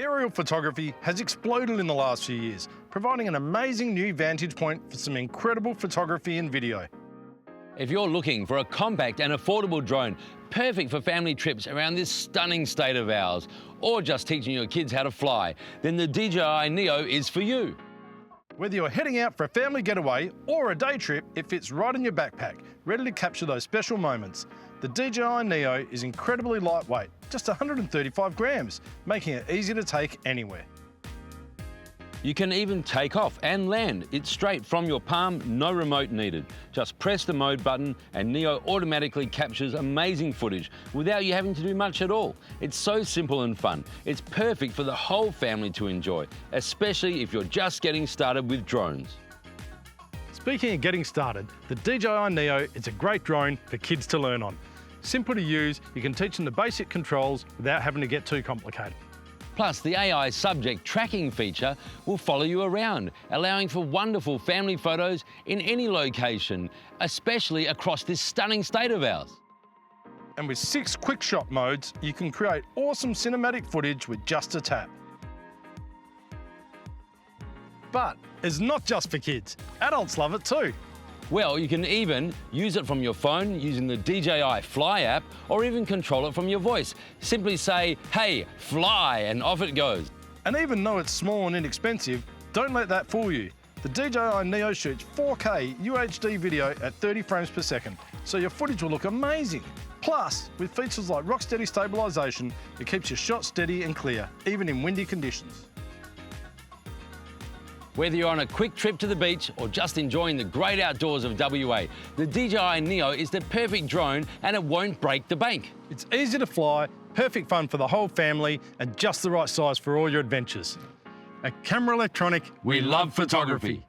Aerial photography has exploded in the last few years, providing an amazing new vantage point for some incredible photography and video. If you're looking for a compact and affordable drone, perfect for family trips around this stunning state of ours, or just teaching your kids how to fly, then the DJI Neo is for you. Whether you're heading out for a family getaway or a day trip, it fits right in your backpack, ready to capture those special moments. The DJI Neo is incredibly lightweight, just 135 grams, making it easy to take anywhere. You can even take off and land. It's straight from your palm, no remote needed. Just press the mode button and Neo automatically captures amazing footage without you having to do much at all. It's so simple and fun. It's perfect for the whole family to enjoy, especially if you're just getting started with drones. Speaking of getting started, the DJI Neo is a great drone for kids to learn on. Simple to use, you can teach them the basic controls without having to get too complicated. Plus, the AI subject tracking feature will follow you around, allowing for wonderful family photos in any location, especially across this stunning state of ours. And with 6 quick shot modes, you can create awesome cinematic footage with just a tap. But it's not just for kids. Adults love it too. Well, you can even use it from your phone using the DJI Fly app, or even control it from your voice. Simply say, "Hey, fly," and off it goes. And even though it's small and inexpensive, don't let that fool you. The DJI Neo shoots 4K UHD video at 30 frames per second, so your footage will look amazing. Plus, with features like rock steady stabilisation, it keeps your shot steady and clear, even in windy conditions. Whether you're on a quick trip to the beach or just enjoying the great outdoors of WA, the DJI Neo is the perfect drone and it won't break the bank. It's easy to fly, perfect fun for the whole family, and just the right size for all your adventures. At Camera Electronic, We love photography.